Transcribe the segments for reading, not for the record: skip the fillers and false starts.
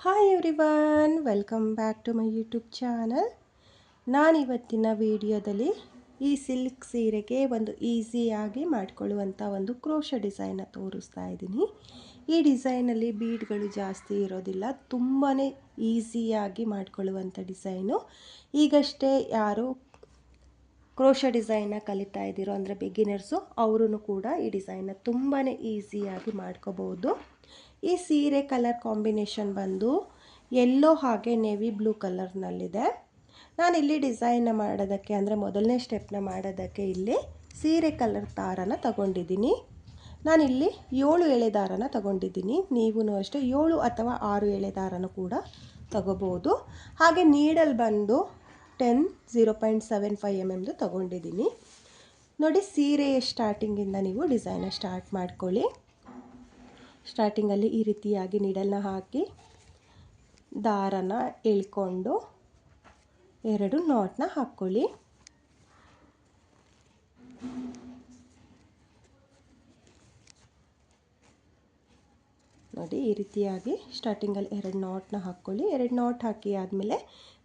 Hi everyone, welcome back to my YouTube channel. ನಾನಿವತ್ತಿನ ವಿಡಿಯೋದಲ್ಲಿ ಈ ಸಿಲ್ಕ್ ಸೀರೆಗೆ ಒಂದು ಈಸಿಯಾಗಿ ಮಾಡಿಕೊಳ್ಳುವಂಥ ಒಂದು ಕ್ರೋಶ ಡಿಸೈನ್ನ ತೋರಿಸ್ತಾ ಇದ್ದೀನಿ. ಈ ಡಿಸೈನಲ್ಲಿ ಬೀಡ್ಗಳು ಜಾಸ್ತಿ ಇರೋದಿಲ್ಲ, ತುಂಬಾ ಈಸಿಯಾಗಿ ಮಾಡಿಕೊಳ್ಳುವಂಥ ಡಿಸೈನು. ಈಗಷ್ಟೇ ಯಾರು ಕ್ರೋಶ ಡಿಸೈನ್ನ ಕಲಿತಾ ಇದ್ದೀರೋ ಅಂದರೆ ಬಿಗಿನರ್ಸು, ಅವರು ಕೂಡ ಈ ಡಿಸೈನ್ನ ತುಂಬಾ ಈಸಿಯಾಗಿ ಮಾಡ್ಕೋಬೋದು. ಈ ಸೀರೆ ಕಲರ್ ಕಾಂಬಿನೇಷನ್ ಬಂದು ಯೆಲ್ಲೋ ಹಾಗೆ ನೇವಿ ಬ್ಲೂ ಕಲರ್ನಲ್ಲಿದೆ. ನಾನಿಲ್ಲಿ ಡಿಸೈನ್ನ ಮಾಡೋದಕ್ಕೆ ಅಂದರೆ ಮೊದಲನೇ ಸ್ಟೆಪ್ನ ಮಾಡೋದಕ್ಕೆ ಇಲ್ಲಿ ಸೀರೆ ಕಲರ್ ದಾರನ ತಗೊಂಡಿದ್ದೀನಿ. ನಾನಿಲ್ಲಿ 7 ಎಳೆ ದಾರನ ತಗೊಂಡಿದ್ದೀನಿ. ನೀವು ಅಷ್ಟೇ 7 ಅಥವಾ 6 ಎಳೆ ದಾರನ ಕೂಡ ತಗೋಬೋದು. ಹಾಗೆ ನೀಡಲ್ ಬಂದು 0.75 mm ತಗೊಂಡಿದ್ದೀನಿ. ನೋಡಿ, ಸೀರೆಯ ಸ್ಟಾರ್ಟಿಂಗಿಂದ ನೀವು ಡಿಸೈನ ಸ್ಟಾರ್ಟ್ ಮಾಡ್ಕೊಳ್ಳಿ. ಸ್ಟಾರ್ಟಿಂಗಲ್ಲಿ ಈ ರೀತಿಯಾಗಿ ನೀಡಲ್ನ ಹಾಕಿ ದಾರನ ಎಳ್ಕೊಂಡು 2 ನಾಟ್ನ ಹಾಕ್ಕೊಳ್ಳಿ. ನೋಡಿ, ಈ ರೀತಿಯಾಗಿ ಸ್ಟಾರ್ಟಿಂಗಲ್ಲಿ 2 ನಾಟ್ನ ಹಾಕ್ಕೊಳ್ಳಿ. 2 ನಾಟ್ ಹಾಕಿ ಆದಮೇಲೆ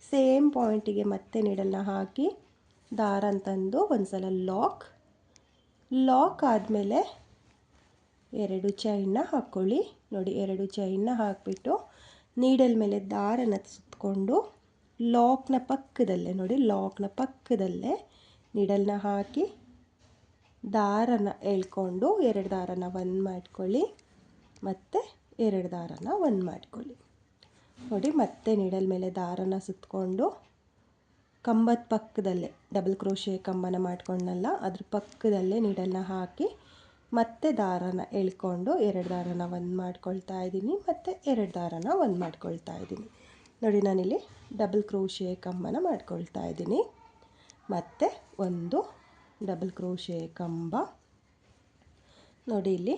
ಸೇಮ್ ಪಾಯಿಂಟಿಗೆ ಮತ್ತೆ ನೀಡಲ್ನ ಹಾಕಿ ದಾರ ತಂದು ಒಂದು ಸಲ ಲಾಕ್ ಆದಮೇಲೆ 2 ಚೈನ್ನ ಹಾಕ್ಕೊಳ್ಳಿ. ನೋಡಿ, 2 ಚೈನ್ನ ಹಾಕಿಬಿಟ್ಟು ನೀಡಲ್ ಮೇಲೆ ದಾರನ ಸುತ್ತಕೊಂಡು ಲಾಕ್ನ ಪಕ್ಕದಲ್ಲೇ ನೀಡಲ್ನ ಹಾಕಿ ದಾರನ ಎಳ್ಕೊಂಡು 2 ದಾರನ ಒಂದು ಮಾಡ್ಕೊಳ್ಳಿ, ಮತ್ತು 2 ದಾರನ ಒಂದು ಮಾಡ್ಕೊಳ್ಳಿ. ನೋಡಿ, ಮತ್ತೆ ನೀಡಲ್ ಮೇಲೆ ದಾರನ ಸುತ್ತಕೊಂಡು ಕಂಬದ ಪಕ್ಕದಲ್ಲೇ ಡಬಲ್ ಕ್ರೋಶೆ ಕಂಬನ ಮಾಡ್ಕೊಂಡಲ್ಲ, ಅದ್ರ ಪಕ್ಕದಲ್ಲೇ ನೀಡಲ್ನ ಹಾಕಿ ಮತ್ತೆ ದಾರನ ಎಳ್ಕೊಂಡು 2 ದಾರನ ಒಂದು ಮಾಡ್ಕೊಳ್ತಾ ಇದ್ದೀನಿ, ಮತ್ತು 2 ದಾರನ ಒಂದು ಮಾಡ್ಕೊಳ್ತಾ ಇದ್ದೀನಿ. ನೋಡಿ, ನಾನಿಲ್ಲಿ ಡಬಲ್ ಕ್ರೋಶೆ ಕಂಬನ ಮಾಡ್ಕೊಳ್ತಾ ಇದ್ದೀನಿ, ಮತ್ತು ಒಂದು ಡಬಲ್ ಕ್ರೋಶೆ ಕಂಬ. ನೋಡಿ,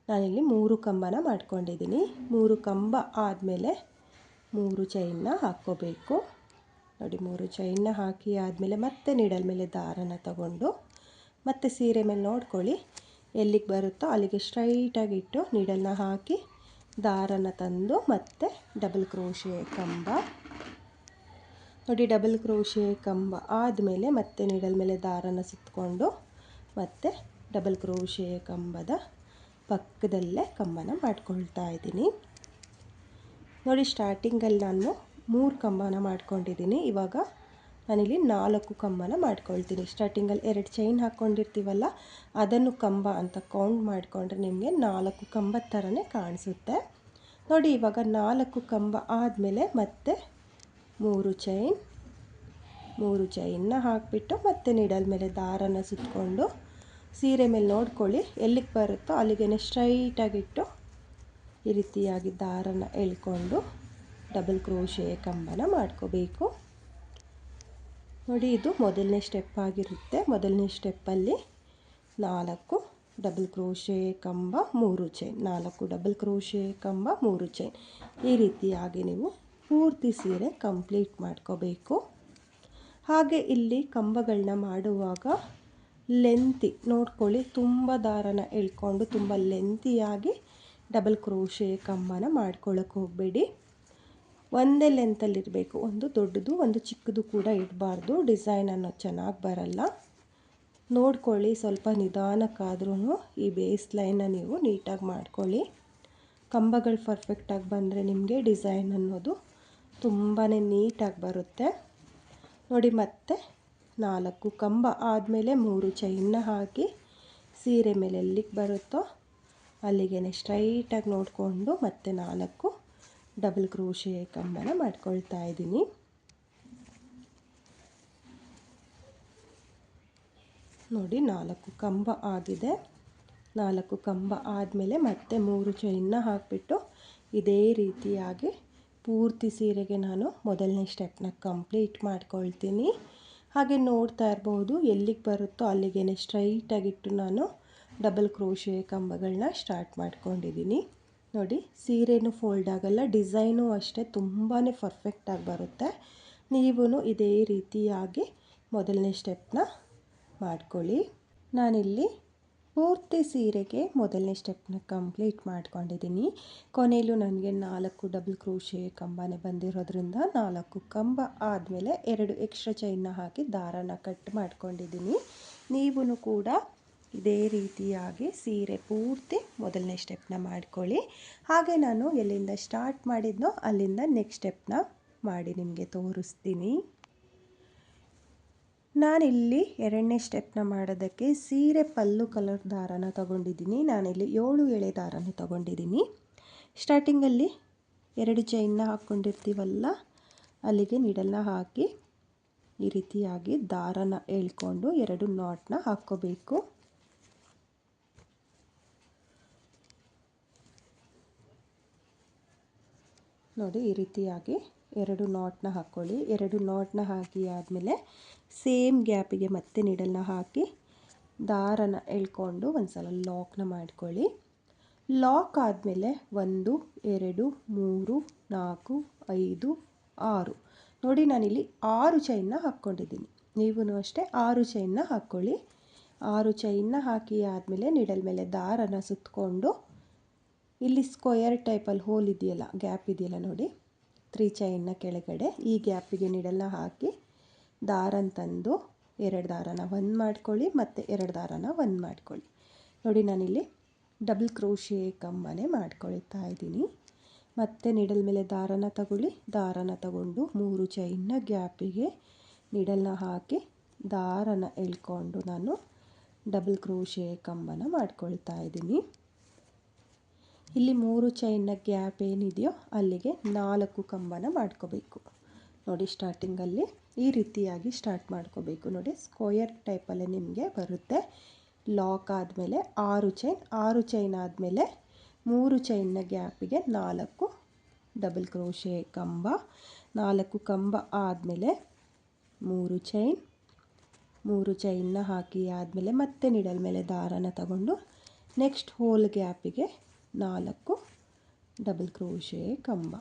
ನಾನಿಲ್ಲಿ 3 ಕಂಬನ ಮಾಡ್ಕೊಂಡಿದ್ದೀನಿ. 3 ಕಂಬ ಆದಮೇಲೆ 3 ಚೈನ್ನ ಹಾಕ್ಕೋಬೇಕು. ನೋಡಿ, 3 ಚೈನ್ನ ಹಾಕಿ ಆದಮೇಲೆ ಮತ್ತೆ ನೀಡಲ್ ಮೇಲೆ ದಾರನ ತಗೊಂಡು ಮತ್ತೆ ಸೀರೆ ಮೇಲೆ ನೋಡ್ಕೊಳ್ಳಿ, ಎಲ್ಲಿಗೆ ಬರುತ್ತೋ ಅಲ್ಲಿಗೆ ಸ್ಟ್ರೈಟಾಗಿಟ್ಟು ನೀಡಲ್ನ ಹಾಕಿ ದಾರನ ತಂದು ಮತ್ತೆ ಡಬಲ್ ಕ್ರೋಶೆ ಕಂಬ. ನೋಡಿ, ಡಬಲ್ ಕ್ರೋಶೆ ಕಂಬ ಆದಮೇಲೆ ಮತ್ತೆ ನೀಡಲ್ ಮೇಲೆ ದಾರನ ಸುತ್ತಕೊಂಡು ಮತ್ತೆ ಡಬಲ್ ಕ್ರೋಶೆ ಕಂಬದ ಪಕ್ಕದಲ್ಲೇ ಕಂಬನ ಮಾಡ್ಕೊಳ್ತಾ ಇದ್ದೀನಿ. ನೋಡಿ, ಸ್ಟಾರ್ಟಿಂಗಲ್ಲಿ ನಾನು 3 ಕಂಬನ ಮಾಡ್ಕೊಂಡಿದ್ದೀನಿ. ಇವಾಗ ನಾನಿಲ್ಲಿ 4 ಕಂಬನ ಮಾಡ್ಕೊಳ್ತೀನಿ. ಸ್ಟಾರ್ಟಿಂಗಲ್ಲಿ 2 ಚೈನ್ ಹಾಕ್ಕೊಂಡಿರ್ತೀವಲ್ಲ, ಅದನ್ನು ಕಂಬ ಅಂತ ಕೌಂಟ್ ಮಾಡಿಕೊಂಡ್ರೆ ನಿಮಗೆ 4 ಕಂಬದ ಥರನೇ ಕಾಣಿಸುತ್ತೆ. ನೋಡಿ, ಇವಾಗ 4 ಕಂಬ ಆದಮೇಲೆ ಮತ್ತೆ 3 ಚೈನ್ನ ಹಾಕಿಬಿಟ್ಟು ಮತ್ತೆ ನೀಡಲ್ ಮೇಲೆ ದಾರನ ಸುತ್ತಕೊಂಡು ಸೀರೆ ಮೇಲೆ ನೋಡ್ಕೊಳ್ಳಿ, ಎಲ್ಲಿಗೆ ಬರುತ್ತೋ ಅಲ್ಲಿಗೆ ಸ್ಟ್ರೈಟಾಗಿಟ್ಟು ಈ ರೀತಿಯಾಗಿ ದಾರನ ಎಳ್ಕೊಂಡು ಡಬಲ್ ಕ್ರೋಶೆ ಕಂಬನ ಮಾಡ್ಕೋಬೇಕು. ನೋಡಿ, ಇದು ಮೊದಲನೇ ಸ್ಟೆಪ್ ಆಗಿರುತ್ತೆ. ಮೊದಲನೇ ಸ್ಟೆಪ್ಪಲ್ಲಿ 4 ಡಬಲ್ ಕ್ರೋಶೆ ಕಂಬ 3 ಚೈನ್, 4 ಡಬಲ್ ಕ್ರೋಶೆ ಕಂಬ 3 ಚೈನ್, ಈ ರೀತಿಯಾಗಿ ನೀವು ಪೂರ್ತಿ ಸೀರೆ ಕಂಪ್ಲೀಟ್ ಮಾಡ್ಕೋಬೇಕು. ಹಾಗೆ ಇಲ್ಲಿ ಕಂಬಗಳನ್ನ ಮಾಡುವಾಗ ಲೆಂತಿ ನೋಡ್ಕೊಳ್ಳಿ, ತುಂಬ ದಾರನ ಎಳ್ಕೊಂಡು ತುಂಬ ಲೆಂತಿಯಾಗಿ ಡಬಲ್ ಕ್ರೋಶೆ ಕಂಬನ ಮಾಡ್ಕೊಳ್ಳೋಕೆ ಹೋಗಬೇಡಿ. ಒಂದೇ ಲೆಂತಲ್ಲಿರಬೇಕು, ಒಂದು ದೊಡ್ಡದು ಒಂದು ಚಿಕ್ಕದು ಕೂಡ ಇಡಬಾರ್ದು, ಡಿಸೈನ್ ಅನ್ನೋ ಚೆನ್ನಾಗಿ ಬರಲ್ಲ. ನೋಡ್ಕೊಳ್ಳಿ, ಸ್ವಲ್ಪ ನಿಧಾನಕ್ಕಾದ್ರೂ ಈ ಬೇಸ್ ಲೈನ್ನ ನೀವು ನೀಟಾಗಿ ಮಾಡ್ಕೊಳ್ಳಿ. ಕಂಬಗಳು ಪರ್ಫೆಕ್ಟಾಗಿ ಬಂದರೆ ನಿಮಗೆ ಡಿಸೈನ್ ಅನ್ನೋದು ತುಂಬಾ ನೀಟಾಗಿ ಬರುತ್ತೆ. ನೋಡಿ, ಮತ್ತೆ 4 ಕಂಬ ಆದಮೇಲೆ 3 ಚೈನ್ನ ಹಾಕಿ ಸೀರೆ ಮೇಲೆ ಎಲ್ಲಿಗೆ ಬರುತ್ತೋ ಅಲ್ಲಿಗೆ ಸ್ಟ್ರೈಟಾಗಿ ನೋಡಿಕೊಂಡು ಮತ್ತೆ 4 ಡಬಲ್ ಕ್ರೋಶೆ ಕಂಬನ ಮಾಡ್ಕೊಳ್ತಾ ಇದ್ದೀನಿ. ನೋಡಿ, 4 ಕಂಬ ಆಗಿದೆ. 4 ಕಂಬ ಆದಮೇಲೆ ಮತ್ತೆ 3 ಚೈನ್ನ ಹಾಕಿಬಿಟ್ಟು ಇದೇ ರೀತಿಯಾಗಿ ಪೂರ್ತಿ ಸೀರೆಗೆ ನಾನು ಮೊದಲನೇ ಸ್ಟೆಪ್ನ ಕಂಪ್ಲೀಟ್ ಮಾಡ್ಕೊಳ್ತೀನಿ. ಹಾಗೆ ನೋಡ್ತಾ ಇರ್ಬೋದು, ಎಲ್ಲಿಗೆ ಬರುತ್ತೋ ಅಲ್ಲಿಗೆ ಸ್ಟ್ರೈಟಾಗಿಟ್ಟು ನಾನು ಡಬಲ್ ಕ್ರೋಶೆ ಕಂಬಗಳನ್ನ ಸ್ಟಾರ್ಟ್ ಮಾಡ್ಕೊಂಡಿದ್ದೀನಿ. ನೋಡಿ, ಸೀರೆನೂ ಫೋಲ್ಡ್ ಆಗಲ್ಲ, ಡಿಸೈನು ಅಷ್ಟೇ ತುಂಬಾ ಪರ್ಫೆಕ್ಟಾಗಿ ಬರುತ್ತೆ. ನೀವು ಇದೇ ರೀತಿಯಾಗಿ ಮೊದಲನೇ ಸ್ಟೆಪ್ನ ಮಾಡ್ಕೊಳ್ಳಿ. ನಾನಿಲ್ಲಿ ಪೂರ್ತಿ ಸೀರೆಗೆ ಮೊದಲನೇ ಸ್ಟೆಪ್ನ ಕಂಪ್ಲೀಟ್ ಮಾಡ್ಕೊಂಡಿದ್ದೀನಿ. ಕೊನೆಯಲ್ಲೂ ನನಗೆ 4 ಡಬಲ್ ಕ್ರೋಶೆ ಕಂಬನೇ ಬಂದಿರೋದ್ರಿಂದ 4 ಕಂಬ ಆದಮೇಲೆ 2 ಎಕ್ಸ್ಟ್ರಾ ಚೈನ್ನ ಹಾಕಿ ದಾರನ ಕಟ್ ಮಾಡ್ಕೊಂಡಿದ್ದೀನಿ. ನೀವು ಕೂಡ ಇದೇ ರೀತಿಯಾಗಿ ಸೀರೆ ಪೂರ್ತಿ ಮೊದಲನೇ ಸ್ಟೆಪ್ನ ಮಾಡ್ಕೊಳ್ಳಿ. ಹಾಗೆ ನಾನು ಎಲ್ಲಿಂದ ಸ್ಟಾರ್ಟ್ ಮಾಡಿದ್ನೋ ಅಲ್ಲಿಂದ ನೆಕ್ಸ್ಟ್ ಸ್ಟೆಪ್ನ ಮಾಡಿ ನಿಮಗೆ ತೋರಿಸ್ತೀನಿ. ನಾನಿಲ್ಲಿ ಎರಡನೇ ಸ್ಟೆಪ್ನ ಮಾಡೋದಕ್ಕೆ ಸೀರೆ ಪಲ್ಲು ಕಲರ್ ದಾರನ ತಗೊಂಡಿದ್ದೀನಿ. ನಾನಿಲ್ಲಿ 7 ಎಳೆ ದಾರನ ತಗೊಂಡಿದ್ದೀನಿ. ಸ್ಟಾರ್ಟಿಂಗಲ್ಲಿ 2 ಚೈನ್ನ ಹಾಕ್ಕೊಂಡಿರ್ತೀವಲ್ಲ, ಅಲ್ಲಿಗೆ ನೀಡಲ್ನ ಹಾಕಿ ಈ ರೀತಿಯಾಗಿ ದಾರನ ಎಳ್ಕೊಂಡು 2 ನಾಟ್ನ ಹಾಕ್ಕೋಬೇಕು. ನೋಡಿ, ಈ ರೀತಿಯಾಗಿ 2 ನಾಟ್ನ ಹಾಕ್ಕೊಳ್ಳಿ. 2 ನಾಟ್ನ ಹಾಕಿ ಆದಮೇಲೆ ಸೇಮ್ ಗ್ಯಾಪಿಗೆ ಮತ್ತೆ ನೀಡಲ್ನ ಹಾಕಿ ದಾರನ ಎಳ್ಕೊಂಡು ಒಂದು ಸಲ ಲಾಕ್ನ ಮಾಡ್ಕೊಳ್ಳಿ. ಲಾಕ್ ಆದಮೇಲೆ 1 2 3 4 5 6 ನೋಡಿ, ನಾನಿಲ್ಲಿ 6 ಚೈನ್ನ ಹಾಕ್ಕೊಂಡಿದ್ದೀನಿ. ನೀವು ಅಷ್ಟೇ 6 ಚೈನ್ನ ಹಾಕ್ಕೊಳ್ಳಿ. 6 ಚೈನ್ನ ಹಾಕಿ ಆದಮೇಲೆ ನೀಡಲ್ ಮೇಲೆ ದಾರನ ಸುತ್ತಕೊಂಡು ಇಲ್ಲಿ ಸ್ಕ್ವಯರ್ ಟೈಪಲ್ಲಿ ಹೋಲ್ ಇದೆಯಲ್ಲ, ಗ್ಯಾಪ್ ಇದೆಯಲ್ಲ ನೋಡಿ, 3 ಚೈನ್ನ ಕೆಳಗಡೆ ಈ ಗ್ಯಾಪಿಗೆ ನೀಡಲ್ನ ಹಾಕಿ ದಾರನ ತಂದು 2 ದಾರನ 1 ಮಾಡ್ಕೊಳ್ಳಿ ಮತ್ತು 2 ದಾರನ 1 ಮಾಡ್ಕೊಳ್ಳಿ. ನೋಡಿ, ನಾನಿಲ್ಲಿ ಡಬಲ್ ಕ್ರೋಶೆ ಕಂಬನೇ ಮಾಡ್ಕೊಳ್ತಾ ಇದ್ದೀನಿ. ಮತ್ತು ನೀಡಲ್ ಮೇಲೆ ದಾರನ ತಗೊಳ್ಳಿ. ದಾರನ ತಗೊಂಡು 3 ಚೈನ್ನ ಗ್ಯಾಪಿಗೆ ನೀಡಲ್ನ ಹಾಕಿ ದಾರನ ಎಳ್ಕೊಂಡು ನಾನು ಡಬಲ್ ಕ್ರೋಶೆ ಕಂಬನ ಮಾಡ್ಕೊಳ್ತಾ ಇದ್ದೀನಿ. ಇಲ್ಲಿ 3 ಚೈನ್ನ ಗ್ಯಾಪ್ ಏನಿದೆಯೋ ಅಲ್ಲಿಗೆ 4 ಕಂಬನ ಮಾಡ್ಕೋಬೇಕು. ನೋಡಿ, ಸ್ಟಾರ್ಟಿಂಗಲ್ಲಿ ಈ ರೀತಿಯಾಗಿ ಸ್ಟಾರ್ಟ್ ಮಾಡ್ಕೋಬೇಕು. ನೋಡಿ, ಸ್ಕ್ವಯರ್ ಟೈಪಲ್ಲೇ ನಿಮಗೆ ಬರುತ್ತೆ. ಲಾಕ್ ಆದಮೇಲೆ 6 ಚೈನ್ ಆದಮೇಲೆ 3 ಚೈನ್ನ ಗ್ಯಾಪಿಗೆ 4 ಡಬಲ್ ಕ್ರೋಶೆ ಕಂಬ. 4 ಕಂಬ ಆದಮೇಲೆ 3 ಚೈನ್ನ ಹಾಕಿ ಆದಮೇಲೆ ಮತ್ತೆ ನೀಡಲ್ ಮೇಲೆ ದಾರನ ತಗೊಂಡು ನೆಕ್ಸ್ಟ್ ಹೋಲ್ ಗ್ಯಾಪಿಗೆ 4 ಡಬಲ್ ಕ್ರೋಶೆ ಕಂಬ.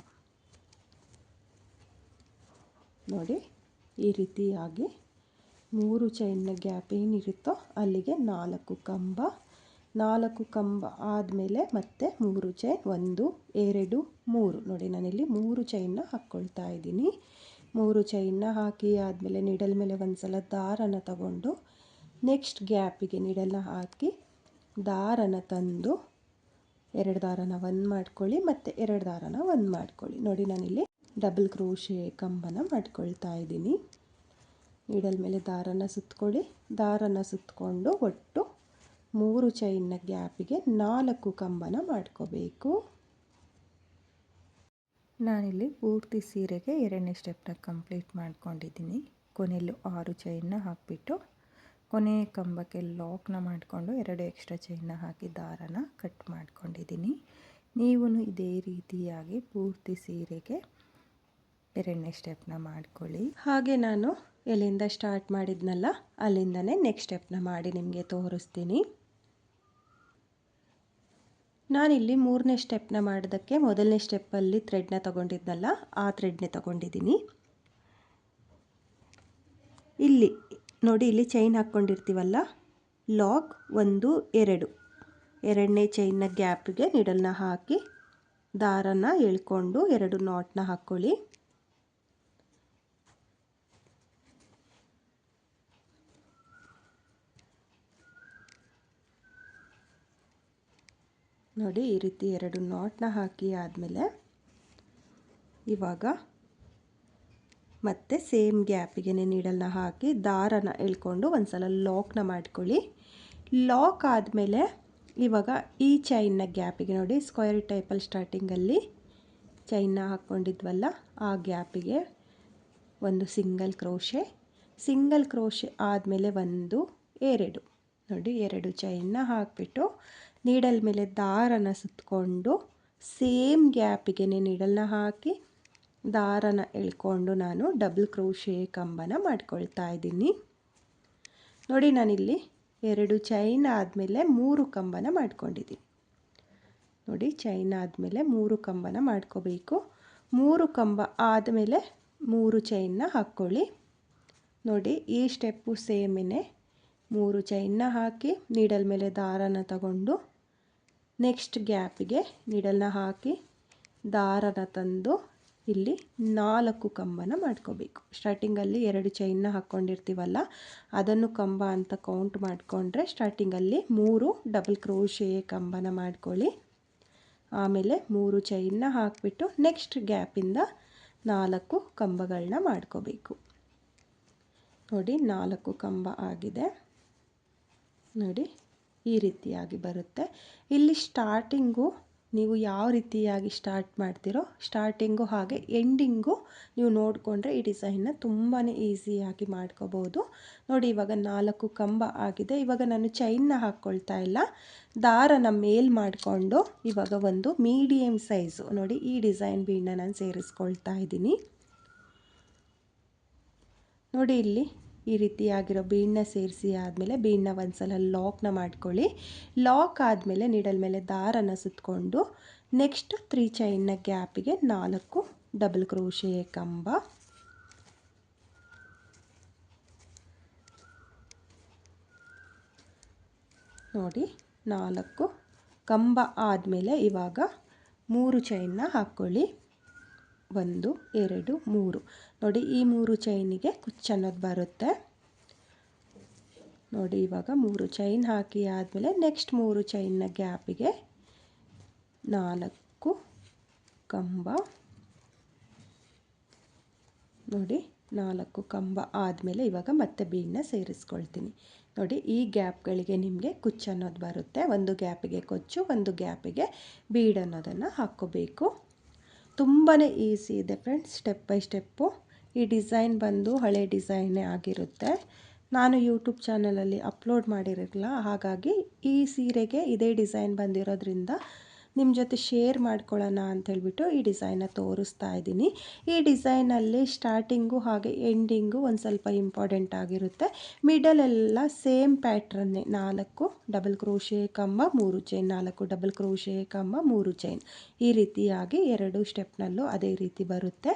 ನೋಡಿ, ಈ ರೀತಿಯಾಗಿ 3 ಚೈನ್ನ ಗ್ಯಾಪ್ ಏನಿರುತ್ತೋ ಅಲ್ಲಿಗೆ 4 ಕಂಬ. 4 ಕಂಬ ಆದಮೇಲೆ ಮತ್ತೆ 3 ಚೈನ್ 1 2 3 ನೋಡಿ, ನಾನಿಲ್ಲಿ 3 ಚೈನ್ನ ಹಾಕ್ಕೊಳ್ತಾ ಇದ್ದೀನಿ. 3 ಚೈನ್ನ ಹಾಕಿ ಆದಮೇಲೆ ನೀಡಲ್ ಮೇಲೆ ಒಂದು ಸಲ ದಾರನ ತಗೊಂಡು ನೆಕ್ಸ್ಟ್ ಗ್ಯಾಪಿಗೆ ನೀಡಲ್ನ ಹಾಕಿ ದಾರನ ತಂದು 2 ದಾರನ 1 ಮಾಡ್ಕೊಳ್ಳಿ ಮತ್ತು 2 ದಾರನ 1 ಮಾಡ್ಕೊಳ್ಳಿ. ನೋಡಿ, ನಾನಿಲ್ಲಿ ಡಬಲ್ ಕ್ರೋಶೆ ಕಂಬನ ಮಾಡ್ಕೊಳ್ತಾ ಇದ್ದೀನಿ. ನೀಡಲ್ ಮೇಲೆ ದಾರನ ಸುತ್ತಕೊಳ್ಳಿ. ದಾರನ ಸುತ್ತಕೊಂಡು ಒಟ್ಟು 3 ಚೈನ್ನ ಗ್ಯಾಪಿಗೆ 4 ಕಂಬನ ಮಾಡ್ಕೋಬೇಕು. ನಾನಿಲ್ಲಿ ಪೂರ್ತಿ ಸೀರೆಗೆ 2ನೇ ಸ್ಟೆಪ್ನ ಕಂಪ್ಲೀಟ್ ಮಾಡ್ಕೊಂಡಿದ್ದೀನಿ. ಕೊನೆಯಲ್ಲೂ 6 ಚೈನ್ನ ಹಾಕಿಬಿಟ್ಟು ಕೊನೆ ಕಂಬಕ್ಕೆ ಲಾಕ್ನ ಮಾಡಿಕೊಂಡು 2 ಎಕ್ಸ್ಟ್ರಾ ಚೈನ್ನ ಹಾಕಿ ದಾರನ ಕಟ್ ಮಾಡ್ಕೊಂಡಿದ್ದೀನಿ. ನೀವು ಇದೇ ರೀತಿಯಾಗಿ ಪೂರ್ತಿ ಸೀರೆಗೆ 2ನೇ ಸ್ಟೆಪ್ನ ಮಾಡ್ಕೊಳ್ಳಿ. ಹಾಗೆ ನಾನು ಎಲ್ಲಿಂದ ಸ್ಟಾರ್ಟ್ ಮಾಡಿದ್ನಲ್ಲ ಅಲ್ಲಿಂದನೇ ನೆಕ್ಸ್ಟ್ ಸ್ಟೆಪ್ನ ಮಾಡಿ ನಿಮಗೆ ತೋರಿಸ್ತೀನಿ. ನಾನಿಲ್ಲಿ 3ನೇ ಸ್ಟೆಪ್ನ ಮಾಡೋದಕ್ಕೆ ಮೊದಲನೇ ಸ್ಟೆಪ್ಪಲ್ಲಿ ಥ್ರೆಡ್ನ ತಗೊಂಡಿದ್ನಲ್ಲ, ಆ ಥ್ರೆಡ್ನೇ ತಗೊಂಡಿದ್ದೀನಿ. ಇಲ್ಲಿ ನೋಡಿ, ಇಲ್ಲಿ ಚೈನ್ ಹಾಕ್ಕೊಂಡಿರ್ತೀವಲ್ಲ, ಲಾಕ್ 1 2 2ನೇ ಚೈನ್ನ ಗ್ಯಾಪಿಗೆ ನೀಡಲ್ನ ಹಾಕಿ ದಾರನ ಎಳ್ಕೊಂಡು 2 ನಾಟ್ನ ಹಾಕ್ಕೊಳ್ಳಿ. ನೋಡಿ, ಈ ರೀತಿ 2 ನಾಟ್ನ ಹಾಕಿ ಆದಮೇಲೆ ಇವಾಗ ಮತ್ತೆ ಸೇಮ್ ಗ್ಯಾಪಿಗೆ ನೀಡಲ್ನ ಹಾಕಿ ದಾರನ ಎಳ್ಕೊಂಡು ಒಂದು ಸಲ ಲಾಕ್ನ ಮಾಡ್ಕೊಳ್ಳಿ. ಲಾಕ್ ಆದಮೇಲೆ ಇವಾಗ ಈ ಚೈನ್ನ ಗ್ಯಾಪಿಗೆ ನೋಡಿ, ಸ್ಕ್ವೇರ್ ಟೈಪಲ್ಲಿ ಸ್ಟಾರ್ಟಿಂಗಲ್ಲಿ ಚೈನ್ನ ಹಾಕ್ಕೊಂಡಿದ್ವಲ್ಲ, ಆ ಗ್ಯಾಪಿಗೆ ಒಂದು ಸಿಂಗಲ್ ಕ್ರೋಶೆ ಆದಮೇಲೆ 1 2 ನೋಡಿ, 2 ಚೈನ್ನ ಹಾಕಿಬಿಟ್ಟು ನೀಡಲ್ ಮೇಲೆ ದಾರನ ಸುತ್ತಕೊಂಡು ಸೇಮ್ ಗ್ಯಾಪಿಗೆ ನೀಡಲ್ನ ಹಾಕಿ ದಾರನ ಎಳ್ಕೊಂಡು ನಾನು ಡಬಲ್ ಕ್ರೋಶೆ ಕಂಬನ ಮಾಡ್ಕೊಳ್ತಾ ಇದ್ದೀನಿ. ನೋಡಿ, ನಾನಿಲ್ಲಿ 2 ಚೈನ್ ಆದಮೇಲೆ 3 ಕಂಬನ ಮಾಡ್ಕೊಂಡಿದ್ದೀನಿ. ನೋಡಿ, ಚೈನ್ ಆದಮೇಲೆ 3 ಕಂಬನ ಮಾಡ್ಕೋಬೇಕು. 3 ಕಂಬ ಆದಮೇಲೆ 3 ಚೈನ್ನ ಹಾಕ್ಕೊಳ್ಳಿ. ನೋಡಿ, ಈ ಸ್ಟೆಪ್ಪು ಸೇಮೇನೆ 3 ಚೈನ್ನ ಹಾಕಿ ನೀಡಲ್ ಮೇಲೆ ದಾರನ ತಗೊಂಡು ನೆಕ್ಸ್ಟ್ ಗ್ಯಾಪಿಗೆ ನೀಡಲ್ನ ಹಾಕಿ ದಾರನ ತಂದು ಇಲ್ಲಿ 4 ಕಂಬನ ಮಾಡ್ಕೋಬೇಕು. ಸ್ಟಾರ್ಟಿಂಗಲ್ಲಿ 2 ಚೈನ್ನ ಹಾಕ್ಕೊಂಡಿರ್ತೀವಲ್ಲ ಅದನ್ನು ಕಂಬ ಅಂತ ಕೌಂಟ್ ಮಾಡಿಕೊಂಡ್ರೆ ಸ್ಟಾರ್ಟಿಂಗಲ್ಲಿ 3 ಡಬಲ್ ಕ್ರೋಶೆ ಕಂಬನ ಮಾಡ್ಕೊಳ್ಳಿ. ಆಮೇಲೆ 3 ಚೈನ್ನ ಹಾಕಿಬಿಟ್ಟು ನೆಕ್ಸ್ಟ್ ಗ್ಯಾಪಿಂದ 4 ಕಂಬಗಳನ್ನ ಮಾಡ್ಕೋಬೇಕು. ನೋಡಿ 4 ಕಂಬ ಆಗಿದೆ. ನೋಡಿ ಈ ರೀತಿಯಾಗಿ ಬರುತ್ತೆ. ಇಲ್ಲಿ ಸ್ಟಾರ್ಟಿಂಗು ನೀವು ಯಾವ ರೀತಿಯಾಗಿ ಸ್ಟಾರ್ಟ್ ಮಾಡ್ತೀರೋ ಸ್ಟಾರ್ಟಿಂಗು ಹಾಗೆ ಎಂಡಿಂಗು ನೀವು ನೋಡಿಕೊಂಡ್ರೆ ಈ ಡಿಸೈನ್ನ ತುಂಬಾ ಈಸಿಯಾಗಿ ಮಾಡ್ಕೋಬೋದು. ನೋಡಿ ಇವಾಗ 4 ಕಂಬ ಆಗಿದೆ. ಇವಾಗ ನಾನು ಚೈನ್ನ ಹಾಕ್ಕೊಳ್ತಾ ಇಲ್ಲ, ದಾರನ ಮೇಲ್ ಮಾಡಿಕೊಂಡು ಇವಾಗ ಒಂದು ಮೀಡಿಯಮ್ ಸೈಜು ನೋಡಿ ಈ ಡಿಸೈನ್ ಬೀಡನ್ನ ನಾನು ಸೇರಿಸ್ಕೊಳ್ತಾ ಇದ್ದೀನಿ. ನೋಡಿ ಇಲ್ಲಿ ಈ ರೀತಿಯಾಗಿರೋ ಬೀಡನ್ನ ಸೇರಿಸಿ ಆದಮೇಲೆ ಬೀಡನ್ನ ಒಂದ್ಸಲ ಲಾಕ್ನ ಮಾಡ್ಕೊಳ್ಳಿ. ಲಾಕ್ ಆದಮೇಲೆ ನೀಡಲ್ ಮೇಲೆ ದಾರನ ಸುತ್ತಕೊಂಡು ನೆಕ್ಸ್ಟ್ 3 ಚೈನ್ನ ಗ್ಯಾಪಿಗೆ 4 ಡಬಲ್ ಕ್ರೋಶೆ ಕಂಬ. ನೋಡಿ 4 ಕಂಬ ಆದಮೇಲೆ ಇವಾಗ 3 ಚೈನ್ನ ಹಾಕ್ಕೊಳ್ಳಿ. 1 2 3 ನೋಡಿ ಈ 3 ಚೈನಿಗೆ ಕುಚ್ಚು ಅನ್ನೋದು ಬರುತ್ತೆ. ನೋಡಿ ಇವಾಗ 3 ಚೈನ್ ಹಾಕಿ ಆದಮೇಲೆ ನೆಕ್ಸ್ಟ್ 3 ಚೈನ್ನ ಗ್ಯಾಪಿಗೆ 4 ಕಂಬ. ನೋಡಿ 4 ಕಂಬ ಆದಮೇಲೆ ಇವಾಗ ಮತ್ತೆ ಬೀಡನ್ನ ಸೇರಿಸ್ಕೊಳ್ತೀನಿ. ನೋಡಿ ಈ ಗ್ಯಾಪ್ಗಳಿಗೆ ನಿಮಗೆ ಕುಚ್ಚು ಅನ್ನೋದು ಬರುತ್ತೆ. ಒಂದು ಗ್ಯಾಪಿಗೆ ಕೊಚ್ಚು, ಒಂದು ಗ್ಯಾಪಿಗೆ ಬೀಡ್ ಅನ್ನೋದನ್ನು ಹಾಕ್ಕೋಬೇಕು. ತುಂಬಾ ಈಸಿ ಇದೆ ಫ್ರೆಂಡ್ಸ್, ಸ್ಟೆಪ್ ಬೈ ಸ್ಟೆಪ್ಪು. ಈ ಡಿಸೈನ್ ಬಂದು ಹಳೆ ಡಿಸೈನೇ ಆಗಿರುತ್ತೆ. ನಾನು ಯೂಟ್ಯೂಬ್ ಚಾನಲಲ್ಲಿ ಅಪ್ಲೋಡ್ ಮಾಡಿರಲಿಲ್ಲ, ಹಾಗಾಗಿ ಈ ಸೀರೆಗೆ ಇದೇ ಡಿಸೈನ್ ಬಂದಿರೋದ್ರಿಂದ ನಿಮ್ಮ ಜೊತೆ ಶೇರ್ ಮಾಡ್ಕೊಳ್ಳೋಣ ಅಂಥೇಳ್ಬಿಟ್ಟು ಈ ಡಿಸೈನ್ನ ತೋರಿಸ್ತಾ ಇದ್ದೀನಿ. ಈ ಡಿಸೈನಲ್ಲಿ ಸ್ಟಾರ್ಟಿಂಗು ಹಾಗೆ ಎಂಡಿಂಗು ಒಂದು ಸ್ವಲ್ಪ ಇಂಪಾರ್ಟೆಂಟ್ ಆಗಿರುತ್ತೆ. ಮಿಡಲೆಲ್ಲ ಸೇಮ್ ಪ್ಯಾಟ್ರನ್ನೇ, 4 ಡಬಲ್ ಕ್ರೋಶೆ ಕಂಬ 3 ಚೈನ್, 4 ಡಬಲ್ ಕ್ರೋಶೆ ಕಂಬ 3 ಚೈನ್, ಈ ರೀತಿಯಾಗಿ 2 ಸ್ಟೆಪ್ನಲ್ಲೂ ಅದೇ ರೀತಿ ಬರುತ್ತೆ.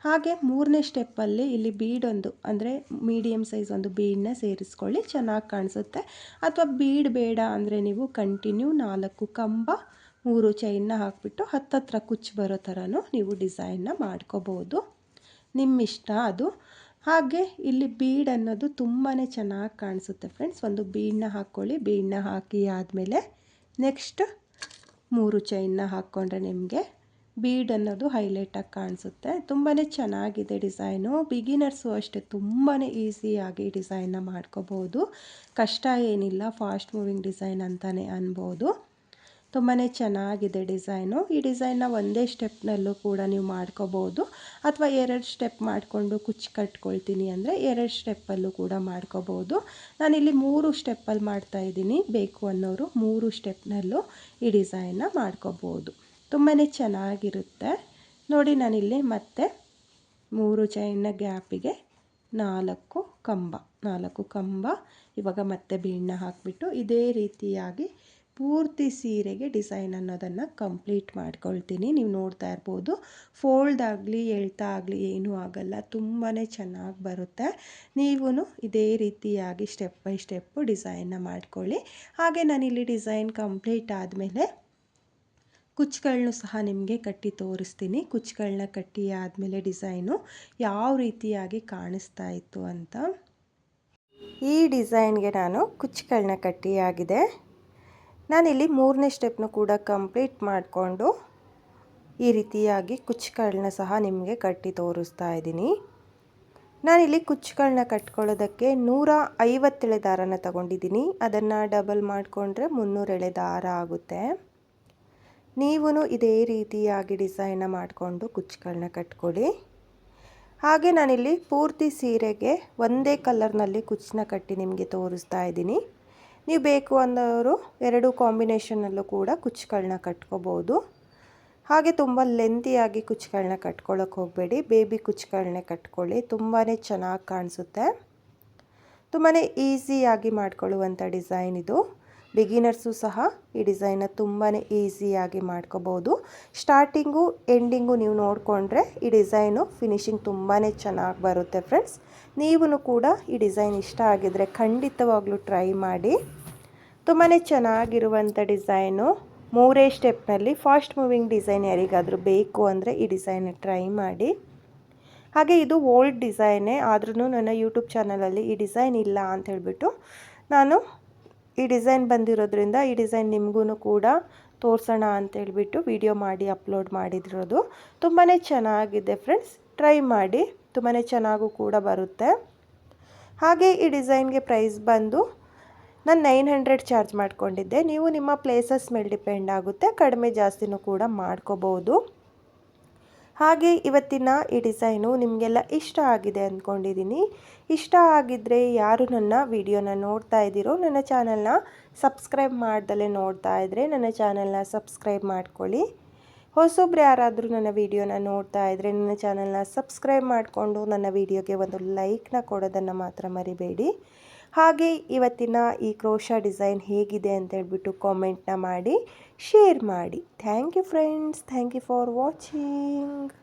ಹಾಗೆ 3ನೇ ಸ್ಟೆಪ್ಪಲ್ಲಿ ಇಲ್ಲಿ ಬೀಡೊಂದು ಅಂದರೆ ಮೀಡಿಯಮ್ ಸೈಜ್ ಒಂದು ಬೀಡನ್ನ ಸೇರಿಸ್ಕೊಳ್ಳಿ, ಚೆನ್ನಾಗಿ ಕಾಣಿಸುತ್ತೆ. ಅಥವಾ ಬೀಡ್ ಬೇಡ ಅಂದರೆ ನೀವು ಕಂಟಿನ್ಯೂ 4 ಕಂಬ 3 ಚೈನ್ನ ಹಾಕಿಬಿಟ್ಟು ಹತ್ತತ್ರ ಕುಚ್ಚು ಬರೋ ಥರನೂ ನೀವು ಡಿಸೈನ್ನ ಮಾಡ್ಕೋಬೋದು, ನಿಮ್ಮಿಷ್ಟ ಅದು. ಹಾಗೆ ಇಲ್ಲಿ ಬೀಡ್ ಅನ್ನೋದು ತುಂಬಾ ಚೆನ್ನಾಗಿ ಕಾಣಿಸುತ್ತೆ ಫ್ರೆಂಡ್ಸ್. ಒಂದು ಬೀಡನ್ನ ಹಾಕ್ಕೊಳ್ಳಿ. ಬೀಡನ್ನ ಹಾಕಿ ಆದಮೇಲೆ ನೆಕ್ಸ್ಟ್ 3 ಚೈನ್ನ ಹಾಕ್ಕೊಂಡ್ರೆ ನಿಮಗೆ ಬೀಡ್ ಅನ್ನೋದು ಹೈಲೈಟಾಗಿ ಕಾಣಿಸುತ್ತೆ. ತುಂಬಾ ಚೆನ್ನಾಗಿದೆ ಡಿಸೈನು. ಬಿಗಿನರ್ಸು ಅಷ್ಟೇ ತುಂಬಾ ಈಸಿಯಾಗಿ ಡಿಸೈನ್ನ ಮಾಡ್ಕೋಬೋದು, ಕಷ್ಟ ಏನಿಲ್ಲ. ಫಾಸ್ಟ್ ಮೂವಿಂಗ್ ಡಿಸೈನ್ ಅಂತಲೇ ಅನ್ಬೋದು. ತುಂಬಾ ಚೆನ್ನಾಗಿದೆ ಡಿಸೈನು. ಈ ಡಿಸೈನ್ನ ಒಂದೇ ಸ್ಟೆಪ್ನಲ್ಲೂ ಕೂಡ ನೀವು ಮಾಡ್ಕೋಬೋದು, ಅಥವಾ 2 ಸ್ಟೆಪ್ ಮಾಡಿಕೊಂಡು ಕುಚ್ಚು ಕಟ್ಕೊಳ್ತೀನಿ ಅಂದರೆ 2 ಸ್ಟೆಪ್ಪಲ್ಲೂ ಕೂಡ ಮಾಡ್ಕೋಬೋದು. ನಾನಿಲ್ಲಿ 3 ಸ್ಟೆಪ್ಪಲ್ಲಿ ಮಾಡ್ತಾಯಿದ್ದೀನಿ. ಬೇಕು ಅನ್ನೋರು 3 ಸ್ಟೆಪ್ನಲ್ಲೂ ಈ ಡಿಸೈನ್ನ ಮಾಡ್ಕೋಬೋದು, ತುಂಬಾ ಚೆನ್ನಾಗಿರುತ್ತೆ. ನೋಡಿ ನಾನಿಲ್ಲಿ ಮತ್ತೆ 3 ಚೈನ್ನ ಗ್ಯಾಪಿಗೆ 4 ಕಂಬ ಇವಾಗ ಮತ್ತೆ ಬೀಡನ್ನ ಹಾಕಿಬಿಟ್ಟು ಇದೇ ರೀತಿಯಾಗಿ ಪೂರ್ತಿ ಸೀರೆಗೆ ಡಿಸೈನ್ ಅನ್ನೋದನ್ನು ಕಂಪ್ಲೀಟ್ ಮಾಡ್ಕೊಳ್ತೀನಿ. ನೀವು ನೋಡ್ತಾ ಇರ್ಬೋದು, ಫೋಲ್ಡ್ ಆಗಲಿ ಎಳ್ತಾ ಆಗಲಿ ಏನೂ ಆಗಲ್ಲ, ತುಂಬಾ ಚೆನ್ನಾಗಿ ಬರುತ್ತೆ. ನೀವು ಇದೇ ರೀತಿಯಾಗಿ ಸ್ಟೆಪ್ ಬೈ ಸ್ಟೆಪ್ಪು ಡಿಸೈನ್ನ ಮಾಡ್ಕೊಳ್ಳಿ. ಹಾಗೆ ನಾನಿಲ್ಲಿ ಡಿಸೈನ್ ಕಂಪ್ಲೀಟ್ ಆದಮೇಲೆ ಕುಚ್ಚುಗಳನ್ನೂ ಸಹ ನಿಮಗೆ ಕಟ್ಟಿ ತೋರಿಸ್ತೀನಿ. ಕುಚ್ಚುಗಳನ್ನ ಕಟ್ಟಿ ಆದಮೇಲೆ ಡಿಸೈನು ಯಾವ ರೀತಿಯಾಗಿ ಕಾಣಿಸ್ತಾ ಇತ್ತು ಅಂತ. ಈ ಡಿಸೈನ್ಗೆ ನಾನು ಕುಚ್ಚುಗಳನ್ನ ಕಟ್ಟಿ ಆಗಿದೆ. ನಾನಿಲ್ಲಿ 3ನೇ ಸ್ಟೆಪ್ನು ಕೂಡ ಕಂಪ್ಲೀಟ್ ಮಾಡಿಕೊಂಡು ಈ ರೀತಿಯಾಗಿ ಕುಚ್ಚುಗಳನ್ನ ಸಹ ನಿಮಗೆ ಕಟ್ಟಿ ತೋರಿಸ್ತಾ ಇದ್ದೀನಿ. ನಾನಿಲ್ಲಿ ಕುಚ್ಚುಗಳನ್ನ ಕಟ್ಕೊಳ್ಳೋದಕ್ಕೆ 150 ಎಳೆ ದಾರನ ತಗೊಂಡಿದ್ದೀನಿ. ಅದನ್ನು ಡಬಲ್ ಮಾಡಿಕೊಂಡ್ರೆ 300 ಎಳೆ ದಾರ ಆಗುತ್ತೆ. ನೀವು ಇದೇ ರೀತಿಯಾಗಿ ಡಿಸೈನ್ನ ಮಾಡಿಕೊಂಡು ಕುಚ್ಚುಗಳನ್ನ ಕಟ್ಕೊಳ್ಳಿ. ಹಾಗೆ ನಾನಿಲ್ಲಿ ಪೂರ್ತಿ ಸೀರೆಗೆ ಒಂದೇ ಕಲರ್ನಲ್ಲಿ ಕುಚ್ಚನ್ನ ಕಟ್ಟಿ ನಿಮಗೆ ತೋರಿಸ್ತಾ ಇದ್ದೀನಿ. ನೀವು ಬೇಕು ಅನ್ನೋರು 2 ಕಾಂಬಿನೇಷನಲ್ಲೂ ಕೂಡ ಕುಚ್ಚುಗಳನ್ನ ಕಟ್ಕೋಬೋದು. ಹಾಗೆ ತುಂಬ ಲೆಂತಿಯಾಗಿ ಕುಚ್ಚುಗಳನ್ನ ಕಟ್ಕೊಳ್ಳೋಕೆ ಹೋಗಬೇಡಿ, ಬೇಬಿ ಕುಚ್ಚುಗಳನ್ನೇ ಕಟ್ಕೊಳ್ಳಿ, ತುಂಬಾ ಚೆನ್ನಾಗಿ ಕಾಣಿಸುತ್ತೆ. ತುಂಬಾ ಈಸಿಯಾಗಿ ಮಾಡ್ಕೊಳ್ಳುವಂಥ ಡಿಸೈನ್ ಇದು. ಬಿಗಿನರ್ಸು ಸಹ ಈ ಡಿಸೈನ್ನ ತುಂಬಾ ಈಸಿಯಾಗಿ ಮಾಡ್ಕೋಬೋದು. ಸ್ಟಾರ್ಟಿಂಗು ಎಂಡಿಂಗು ನೀವು ನೋಡಿಕೊಂಡ್ರೆ ಈ ಡಿಸೈನು ಫಿನಿಶಿಂಗ್ ತುಂಬಾ ಚೆನ್ನಾಗಿ ಬರುತ್ತೆ ಫ್ರೆಂಡ್ಸ್. ನೀವು ಕೂಡ ಈ ಡಿಸೈನ್ ಇಷ್ಟ ಆಗಿದರೆ ಖಂಡಿತವಾಗ್ಲೂ ಟ್ರೈ ಮಾಡಿ. ತುಂಬಾ ಚೆನ್ನಾಗಿರುವಂಥ ಡಿಸೈನು, 3 ಸ್ಟೆಪ್ನಲ್ಲಿ ಫಾಸ್ಟ್ ಮೂವಿಂಗ್ ಡಿಸೈನ್ ಯಾರಿಗಾದರೂ ಬೇಕು ಅಂದರೆ ಈ ಡಿಸೈನ್ ಟ್ರೈ ಮಾಡಿ. ಹಾಗೆ ಇದು ಓಲ್ಡ್ ಡಿಸೈನೇ, ಆದ್ರೂ ನನ್ನ ಯೂಟ್ಯೂಬ್ ಚಾನಲಲ್ಲಿ ಈ ಡಿಸೈನ್ ಇಲ್ಲ ಅಂತ ಹೇಳಿಬಿಟ್ಟು ನಾನು ಈ ಡಿಸೈನ್ ಬಂದಿರೋದ್ರಿಂದ ಈ ಡಿಸೈನ್ ನಿಮಗೂ ಕೂಡ ತೋರಿಸೋಣ ಅಂತೇಳ್ಬಿಟ್ಟು ವಿಡಿಯೋ ಮಾಡಿ ಅಪ್ಲೋಡ್ ಮಾಡಿದಿರೋದು. ತುಂಬಾ ಚೆನ್ನಾಗಿದೆ ಫ್ರೆಂಡ್ಸ್, ಟ್ರೈ ಮಾಡಿ, ತುಂಬಾ ಚೆನ್ನಾಗೂ ಕೂಡ ಬರುತ್ತೆ. ಹಾಗೆ ಈ ಡಿಸೈನ್ಗೆ ಪ್ರೈಸ್ ಬಂದು ನಾನು 900 ಚಾರ್ಜ್ ಮಾಡ್ಕೊಂಡಿದ್ದೆ. ನೀವು ನಿಮ್ಮ ಪ್ಲೇಸಸ್ ಮೇಲೆ ಡಿಪೆಂಡ್ ಆಗುತ್ತೆ, ಕಡಿಮೆ ಜಾಸ್ತಿನೂ ಕೂಡ ಮಾಡ್ಕೋಬೋದು. ಹಾಗೆ ಇವತ್ತಿನ ಈ ಡಿಸೈನು ನಿಮಗೆಲ್ಲ ಇಷ್ಟ ಆಗಿದೆ ಅಂದ್ಕೊಂಡಿದ್ದೀನಿ. ಇಷ್ಟ ಆಗಿದ್ದರೆ ಯಾರು ನನ್ನ ವಿಡಿಯೋನ ನೋಡ್ತಾ ಇದ್ದೀರೋ, ನನ್ನ ಚಾನಲ್ನ ಸಬ್ಸ್ಕ್ರೈಬ್ ಮಾಡ್ದಲೇ ನೋಡ್ತಾ ಇದ್ದರೆ ನನ್ನ ಚಾನಲ್ನ ಸಬ್ಸ್ಕ್ರೈಬ್ ಮಾಡ್ಕೊಳ್ಳಿ. ಹೊಸೊಬ್ರು ಯಾರಾದರೂ ನನ್ನ ವಿಡಿಯೋನ ನೋಡ್ತಾ ಇದ್ದರೆ ನನ್ನ ಚಾನಲ್ನ ಸಬ್ಸ್ಕ್ರೈಬ್ ಮಾಡಿಕೊಂಡು ನನ್ನ ವಿಡಿಯೋಗೆ ಒಂದು ಲೈಕ್ನ ಕೊಡೋದನ್ನು ಮಾತ್ರ ಮರಿಬೇಡಿ. ಹಾಗೆ ಇವತ್ತಿನ ಈ ಕ್ರೋಶಾ ಡಿಸೈನ್ ಹೇಗಿದೆ ಅಂತ ಹೇಳ್ಬಿಟ್ಟು ಕಾಮೆಂಟ್ನ ಮಾಡಿ, ಶೇರ್ ಮಾಡಿ. Thank you friends, thank you for watching.